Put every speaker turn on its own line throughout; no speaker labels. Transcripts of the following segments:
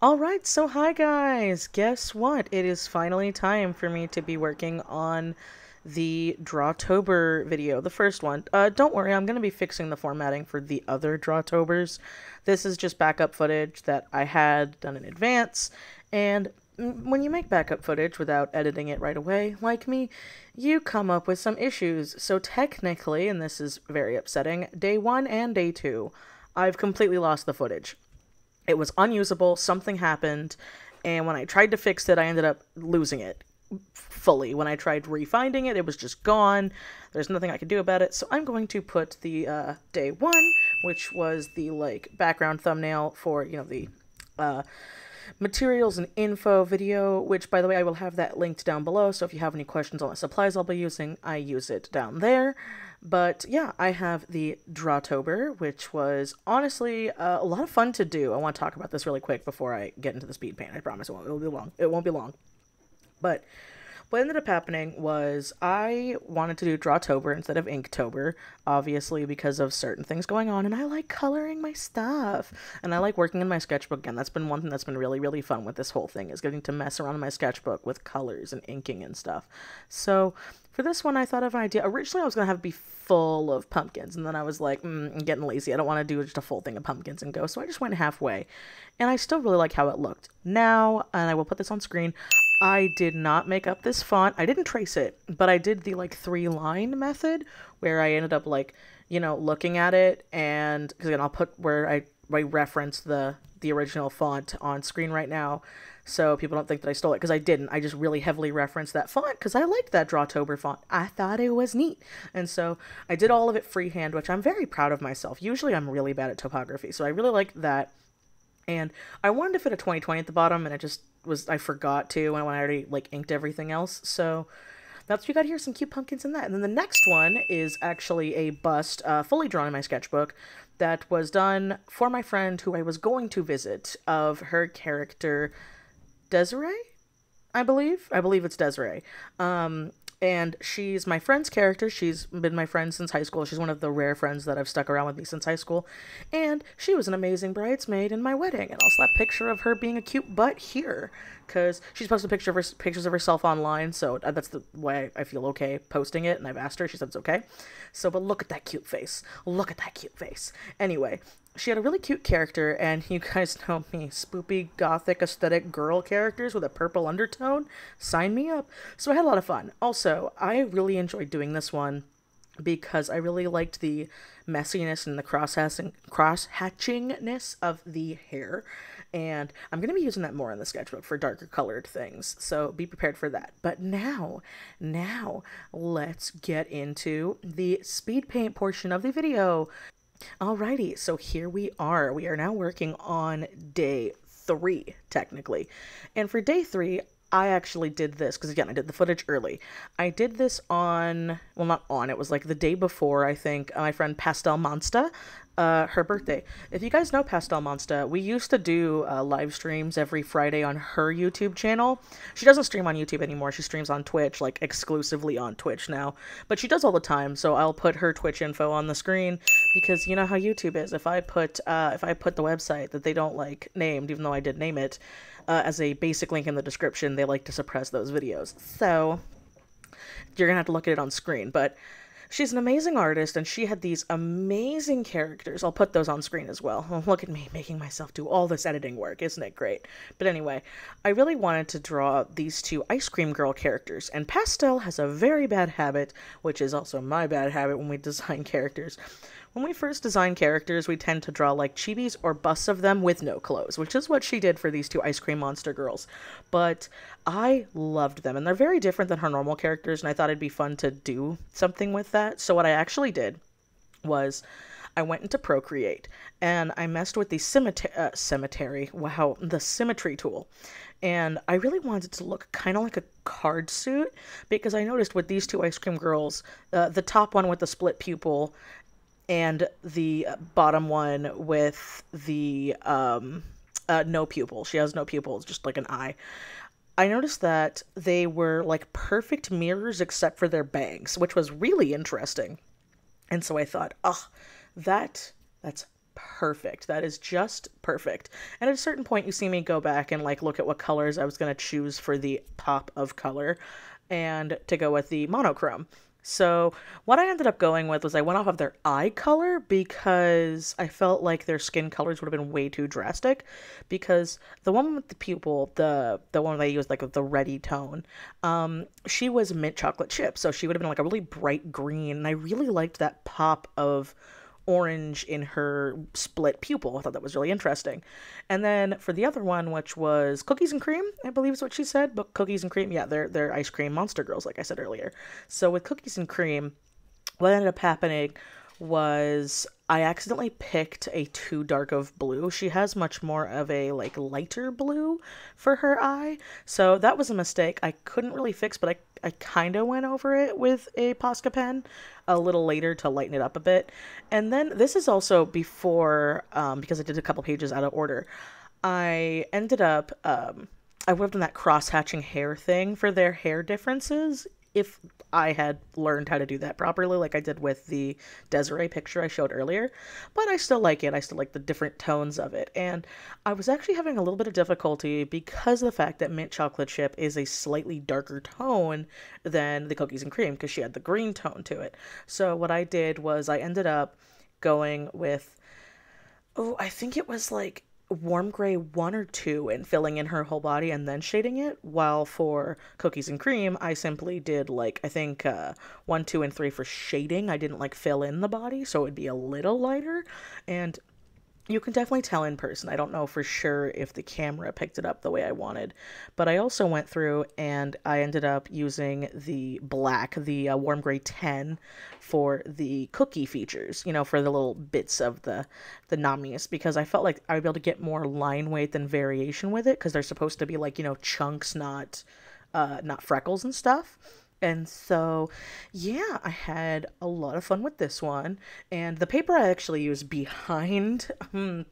Alright, so hi guys! Guess what? It is finally time for me to be working on the Drawtober video, the first one. Don't worry, I'm going to be fixing the formatting for the other Drawtobers. This is just backup footage that I had done in advance, and when you make backup footage without editing it right away, like me, you come up with some issues. So technically, and this is very upsetting, day 1 and day 2, I've completely lost the footage. It was unusable, something happened, and when I tried to fix it, I ended up losing it fully. When I tried refinding it, it was just gone. There's nothing I could do about it, so I'm going to put the day 1, which was the background thumbnail for, the materials and info video, which, by the way, I will have that linked down below, so if you have any questions on the supplies I'll be using, I use it down there. But yeah, I have the Drawtober, which was honestly a lot of fun to do. I want to talk about this really quick before I get into the speed paint. I promise it won't be long. It won't be long. But what ended up happening was I wanted to do Drawtober instead of Inktober, obviously because of certain things going on, and I like coloring my stuff, and I like working in my sketchbook again. That's been one thing that's been really, really fun with this whole thing, is getting to mess around in my sketchbook with colors and inking and stuff. So for this one, I thought of an idea. Originally, I was going to have it be full of pumpkins, and then I was like, I'm getting lazy. I don't want to do just a full thing of pumpkins and go, so I just went halfway, and I still really like how it looked. Now, and I will put this on screen, I did not make up this font. I didn't trace it, but I did the 3-line method where I ended up looking at it, and because again, I'll put where I reference the original font on screen right now, so people don't think that I stole it, because I didn't. I just really heavily referenced that font because I liked that Drawtober font. I thought it was neat, and so I did all of it freehand, which I'm very proud of myself. Usually I'm really bad at typography, so I really liked that. And I wanted to fit a 2020 at the bottom, and it just was, I forgot to when I already inked everything else. So that's what you got here, some cute pumpkins in that. And then the next one is actually a bust, fully drawn in my sketchbook, that was done for my friend who I was going to visit, of her character Desiree, I believe. I believe it's Desiree. And she's my friend's character. She's been my friend since high school. She's one of the rare friends that have stuck around with me since high school. And she was an amazing bridesmaid in my wedding. And I'll slap a picture of her being a cute butt here, because she's posted pictures of herself online, so that's the way I feel okay posting it, and I've asked her. She said it's okay. So, but look at that cute face. Look at that cute face. Anyway, she had a really cute character, and you guys know me, spoopy, gothic, aesthetic girl characters with a purple undertone. Sign me up. So I had a lot of fun. Also, I really enjoyed doing this one because I really liked the messiness and the cross-hatchingness of the hair. And I'm going to be using that more in the sketchbook for darker colored things, so be prepared for that. But now, let's get into the speed paint portion of the video. Alrighty, so here we are. We are now working on day 3, technically. And for day 3, I actually did this, because again, I did the footage early. I did this on, well, not on, it was the day before, I think, my friend Pastel Monsta, her birthday. If you guys know Pastel Monsta, we used to do live streams every Friday on her YouTube channel. She doesn't stream on YouTube anymore. She streams on Twitch, exclusively on Twitch now. But she does all the time, so I'll put her Twitch info on the screen, because you know how YouTube is. If I put the website that they don't named, even though I did name it, as a basic link in the description, they like to suppress those videos. So you're gonna have to look at it on screen. But she's an amazing artist, and she had these amazing characters. I'll put those on screen as well. Oh, look at me making myself do all this editing work. Isn't it great? But anyway, I really wanted to draw these 2 ice cream girl characters, and Pastel has a very bad habit, which is also my bad habit when we design characters. When we first design characters, we tend to draw chibis or busts of them with no clothes, which is what she did for these 2 ice cream monster girls. But I loved them, and they're very different than her normal characters, and I thought it'd be fun to do something with that. So what I actually did was I went into Procreate, and I messed with the the symmetry tool. And I really wanted it to look kind of like a card suit, because I noticed with these 2 ice cream girls, the top one with the split pupil, and the bottom one with the no pupil. She has no pupils, just an eye. I noticed that they were perfect mirrors except for their bangs, which was really interesting. And so I thought, oh, that's perfect. That is just perfect. And at a certain point, you see me go back and like look at what colors I was going to choose for the pop of color and to go with the monochrome. So what I ended up going with was I went off of their eye color because I felt like their skin colors would have been way too drastic. Because the one with the pupil, the one they used like with the reddy tone, she was mint chocolate chip, so she would have been like a really bright green, and I really liked that pop of orange in her split pupil. I thought that was really interesting. And then for the other one, which was cookies and cream, I believe is what she said, but cookies and cream, yeah, they're ice cream monster girls, like I said earlier. So with cookies and cream, what ended up happening was I accidentally picked a too dark of blue. She has much more of a like lighter blue for her eye. So that was a mistake I couldn't really fix, but I kind of went over it with a Posca pen a little later to lighten it up a bit. And then this is also before, because I did a couple pages out of order, I ended up, I would have done that cross-hatching hair thing for their hair differences if I had learned how to do that properly, like I did with the Desiree picture I showed earlier. But I still like it. I still like the different tones of it. And I was actually having a little bit of difficulty because of the fact that mint chocolate chip is a slightly darker tone than the cookies and cream, because she had the green tone to it. So what I did was I ended up going with, oh, I think it was like warm gray 1 or 2 and filling in her whole body and then shading it, while for cookies and cream I simply did like I think 1, 2, and 3 for shading. I didn't like fill in the body, so it would be a little lighter, and you can definitely tell in person. I don't know for sure if the camera picked it up the way I wanted, but I also went through and I ended up using the black, the warm gray 10 for the cookie features, you know, for the little bits of the nummies, because I felt like I would be able to get more line weight than variation with it, because they're supposed to be like, you know, chunks, not freckles and stuff. And so, yeah, I had a lot of fun with this one. And the paper I actually used behind the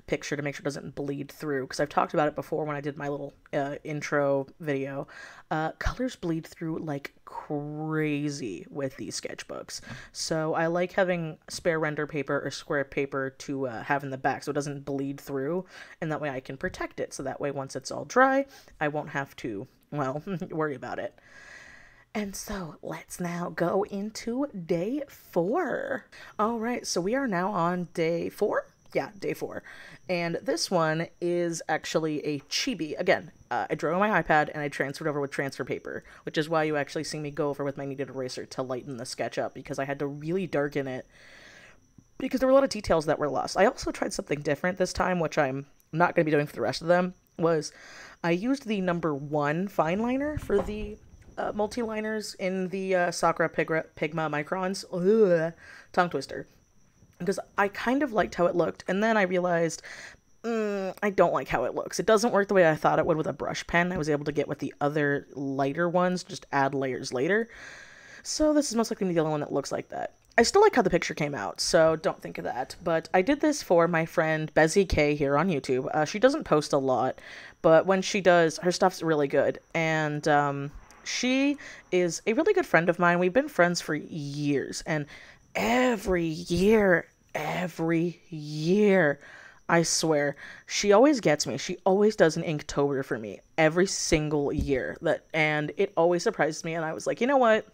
picture to make sure it doesn't bleed through, because I've talked about it before when I did my little intro video. Colors bleed through like crazy with these sketchbooks. So I like having spare render paper or square paper to have in the back so it doesn't bleed through, and that way I can protect it. So that way once it's all dry, I won't have to, well, worry about it. And so let's now go into day 4. All right, so we are now on day 4. Yeah, day 4. And this one is actually a chibi. Again, I drew on my iPad and I transferred over with transfer paper, which is why you actually see me go over with my kneaded eraser to lighten the sketch up, because I had to really darken it because there were a lot of details that were lost. I also tried something different this time, which I'm not going to be doing for the rest of them, was I used the number 1 fine liner for the multi-liners in the Sakura Pigma microns. Ugh, tongue twister. Because I kind of liked how it looked, and then I realized I don't like how it looks. It doesn't work the way I thought it would with a brush pen. I was able to get with the other lighter ones, just add layers later. So this is most likely the only one that looks like that. I still like how the picture came out, so don't think of that. But I did this for my friend Bezzy K here on YouTube. She doesn't post a lot, but when she does, her stuff's really good. And she is a really good friend of mine. We've been friends for years, and every year, I swear, she always gets me. She always does an Inktober for me every single year. And it always surprises me, and I was like, you know what?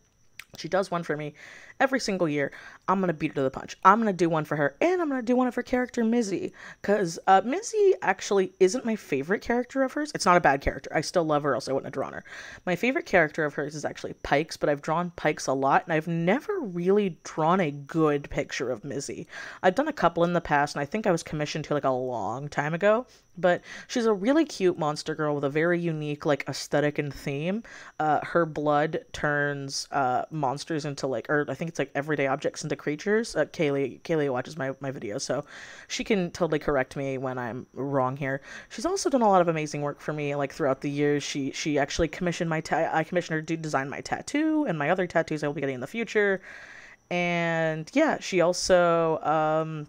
She does one for me every single year. I'm going to beat her to the punch. I'm going to do one for her, and I'm going to do one of her character, Mizzy. Because Mizzy actually isn't my favorite character of hers. It's not a bad character. I still love her, else I wouldn't have drawn her. My favorite character of hers is actually Pikes, but I've drawn Pikes a lot, and I've never really drawn a good picture of Mizzy. I've done a couple in the past, and I think I was commissioned to like a long time ago. But she's a really cute monster girl with a very unique like aesthetic and theme. Her blood turns monsters into like, or I think it's like everyday objects into creatures. Kaylee watches my videos, so she can totally correct me when I'm wrong here. She's also done a lot of amazing work for me like throughout the years. She actually commissioned I commissioned her to design my tattoo and my other tattoos I will be getting in the future. And yeah, she also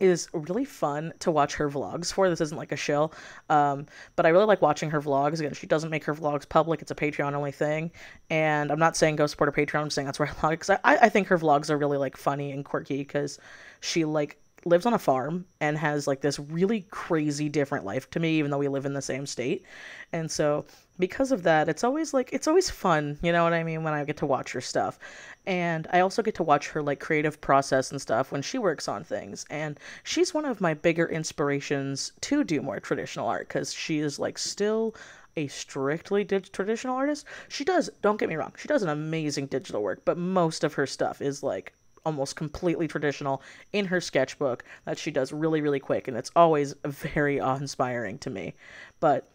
is really fun to watch her vlogs for. This isn't like a shill, but I really like watching her vlogs. Again, she doesn't make her vlogs public. It's a Patreon only thing, and I'm not saying go support her Patreon. I'm saying that's where I log it, because I think her vlogs are really like funny and quirky, because she like lives on a farm and has like this really crazy different life to me, even though we live in the same state. And so because of that, it's always fun, you know what I mean, when I get to watch her stuff. And I also get to watch her like creative process and stuff when she works on things. And she's one of my bigger inspirations to do more traditional art, because she is like still a strictly traditional artist. She does, don't get me wrong, she does an amazing digital work, but most of her stuff is like almost completely traditional in her sketchbook that she does really, really quick, and it's always very awe-inspiring to me. But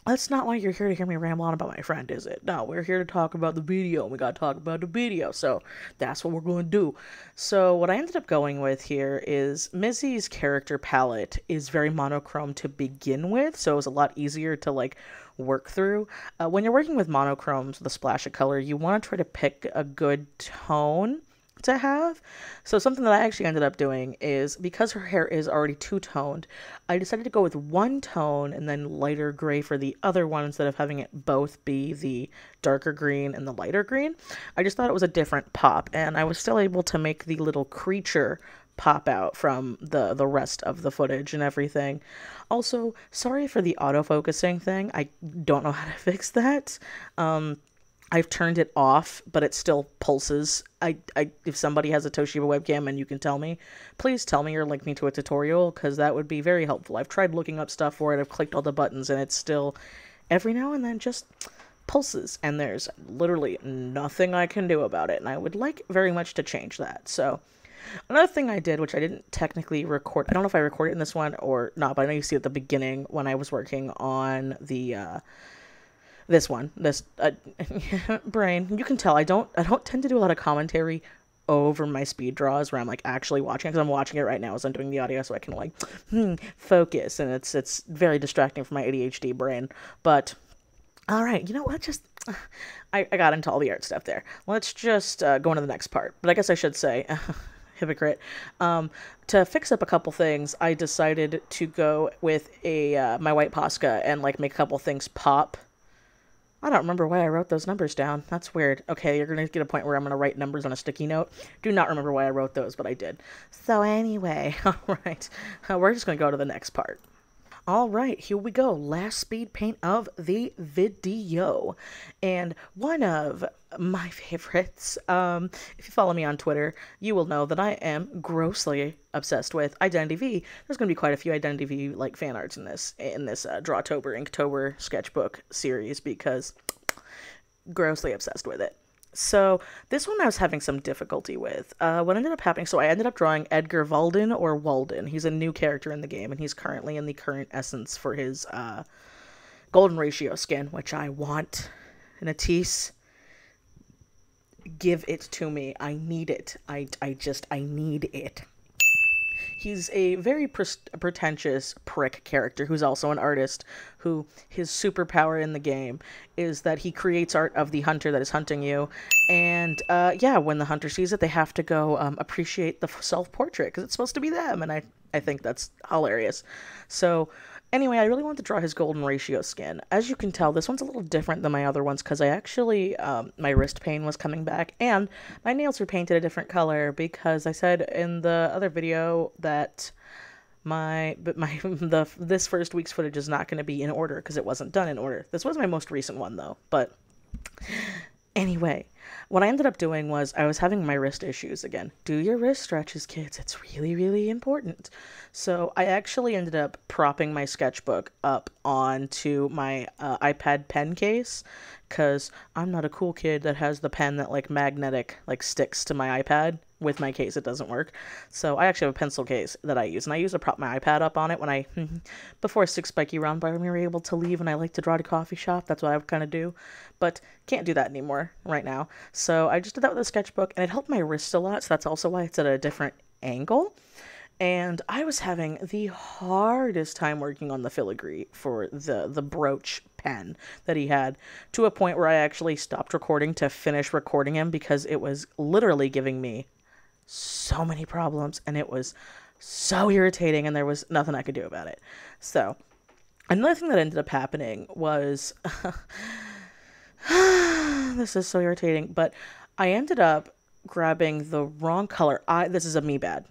that's not why you're here to hear me ramble on about my friend, is it? No, we're here to talk about the video, and we gotta talk about the video, so that's what we're going to do. So what I ended up going with here is Missy's character palette is very monochrome to begin with, so it was a lot easier to like work through. When you're working with monochromes with a splash of color, you want to try to pick a good tone to have. So something that I actually ended up doing is, because her hair is already two-toned, I decided to go with one tone and then lighter gray for the other one, instead of having it both be the darker green and the lighter green. I just thought it was a different pop, and I was still able to make the little creature pop out from the rest of the footage and everything. Also, sorry for the autofocusing thing. I don't know how to fix that. I've turned it off, but it still pulses. If somebody has a Toshiba webcam and you can tell me, please tell me or link me to a tutorial, because that would be very helpful. I've tried looking up stuff for it. I've clicked all the buttons, and it's still, every now and then, just pulses. And there's literally nothing I can do about it, and I would like very much to change that. So another thing I did, which I didn't technically record, I don't know if I recorded in this one or not, but I know you see at the beginning when I was working on the, this brain, you can tell I don't tend to do a lot of commentary over my speed draws where I'm like actually watching it, because I'm watching it right now as I'm doing the audio, so I can like focus, and it's very distracting for my ADHD brain. But all right, you know what, just I got into all the art stuff there. Let's just go into the next part. But I guess I should say hypocrite. To fix up a couple things, I decided to go with a my white Posca and like make a couple things pop. I don't remember why I wrote those numbers down. That's weird. Okay, you're going to get a point where I'm going to write numbers on a sticky note. Do not remember why I wrote those, but I did. So anyway, all right. We're just going to go to the next part. All right, here we go. Last speed paint of the video. And one of my favorites, if you follow me on Twitter, you will know that I am grossly obsessed with Identity V. There's going to be quite a few Identity V like fan arts in this Drawtober, Inktober sketchbook series, because grossly obsessed with it. So this one I was having some difficulty with. What ended up happening, so I ended up drawing Edgar Walden, or Walden. He's a new character in the game, and he's currently in the current essence for his golden ratio skin, which I want. Natisse, give it to me. I need it. I need it. He's a very pretentious prick character who's also an artist, who his superpower in the game is that he creates art of the hunter that is hunting you. And yeah, when the hunter sees it, they have to go appreciate the self-portrait, because it's supposed to be them. And I think that's hilarious. So anyway, I really wanted to draw his golden ratio skin. As you can tell, this one's a little different than my other ones, because I actually, my wrist pain was coming back, and my nails were painted a different color, because I said in the other video that this first week's footage is not going to be in order, because it wasn't done in order. This was my most recent one, though, but anyway, what I ended up doing was I was having my wrist issues again. Do your wrist stretches, kids. It's really, really important. So I actually ended up propping my sketchbook up onto my iPad pen case, because I'm not a cool kid that has the pen that like magnetic like sticks to my iPad. With my case, it doesn't work. So I actually have a pencil case that I use, and I use to prop my iPad up on it when I, before 6 spiky round by when we were able to leave and I like to draw at a coffee shop. That's what I would kind of do, but can't do that anymore right now. So I just did that with a sketchbook, and it helped my wrist a lot, so that's also why it's at a different angle. And I was having the hardest time working on the filigree for the brooch pen that he had, to a point where I actually stopped recording to finish recording him, because it was literally giving me so many problems, and it was so irritating, and there was nothing I could do about it. So another thing that ended up happening was this is so irritating, but I ended up grabbing the wrong color. This is a me bad,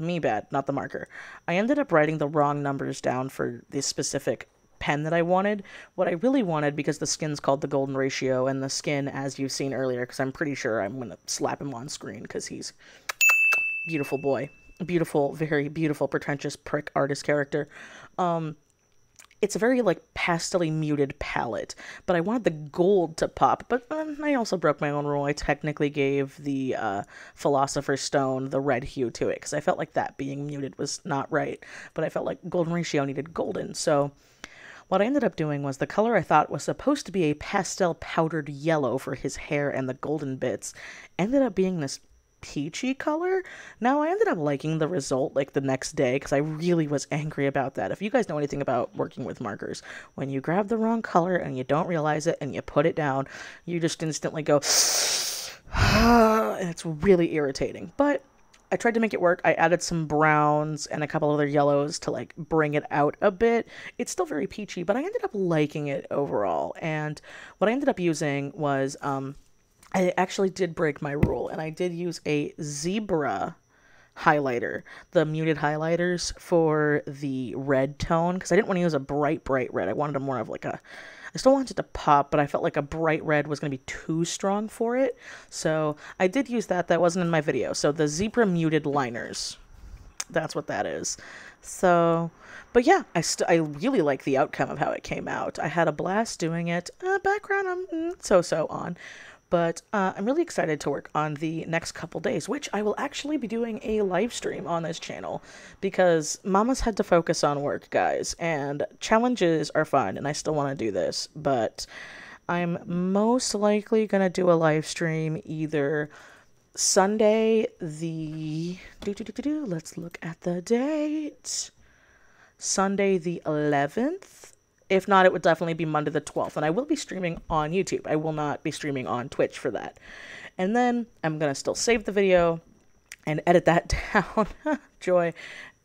not the marker. I ended up writing the wrong numbers down for this specific pen that I wanted. What I really wanted, because the skin's called the golden ratio, and the skin, as you've seen earlier, because I'm pretty sure I'm going to slap him on screen because he's beautiful boy. Beautiful, very beautiful, pretentious prick artist character. It's a very, like, pastel-y muted palette, but I wanted the gold to pop, but I also broke my own rule. I technically gave the Philosopher's Stone the red hue to it, because I felt like that being muted was not right, but I felt like golden ratio needed golden, so what I ended up doing was the color I thought was supposed to be a pastel powdered yellow for his hair and the golden bits ended up being this peachy color. Now, I ended up liking the result like the next day because I really was angry about that. If you guys know anything about working with markers, when you grab the wrong color and you don't realize it and you put it down, you just instantly go and it's really irritating. But I tried to make it work. I added some browns and a couple other yellows to like bring it out a bit. It's still very peachy, but I ended up liking it overall. And what I ended up using was I actually did break my rule, and I did use a zebra highlighter, the muted highlighters for the red tone, because I didn't want to use a bright red. I wanted a more of like a, I still wanted it to pop, but I felt like a bright red was going to be too strong for it, so I did use that. That wasn't in my video, so the zebra muted liners, that's what that is. So, but yeah, I really like the outcome of how it came out. I had a blast doing it. Background I'm so on. But I'm really excited to work on the next couple days, which I will actually be doing a live stream on this channel because Mama's had to focus on work, guys, and challenges are fun, and I still want to do this, but I'm most likely going to do a live stream either Sunday the... let's look at the date. Sunday the 11th. If not, it would definitely be Monday the 12th, and I will be streaming on YouTube. I will not be streaming on Twitch for that. And then I'm going to still save the video and edit that down, joy,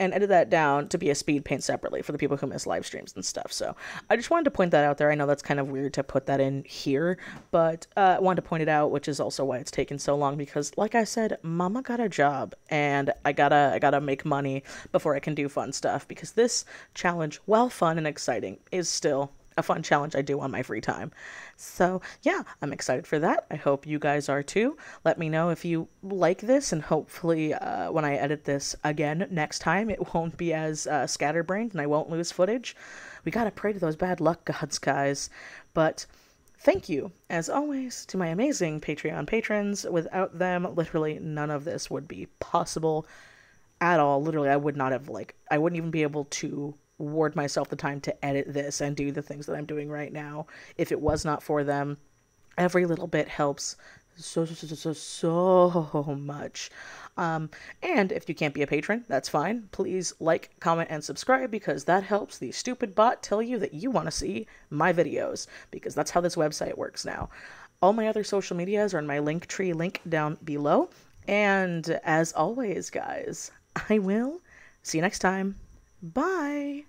and edit that down to be a speed paint separately for the people who miss live streams and stuff. So I just wanted to point that out there. I know that's kind of weird to put that in here, but I wanted to point it out, which is also why it's taken so long, because like I said, Mama got a job, and I gotta make money before I can do fun stuff, because this challenge, while fun and exciting, is still a fun challenge I do on my free time. So yeah, I'm excited for that. I hope you guys are too. Let me know if you like this, and hopefully when I edit this again next time, it won't be as scatterbrained and I won't lose footage. We gotta pray to those bad luck gods, guys. But thank you, as always, to my amazing Patreon patrons. Without them, literally none of this would be possible at all. Literally, I would not have, like, I wouldn't even be able to award myself the time to edit this and do the things that I'm doing right now if it was not for them. Every little bit helps so much. And if you can't be a patron, that's fine. Please like, comment, and subscribe, because that helps the stupid bot tell you that you want to see my videos, because that's how this website works now. All my other social medias are in my Linktree link down below. And as always, guys, I will see you next time. Bye!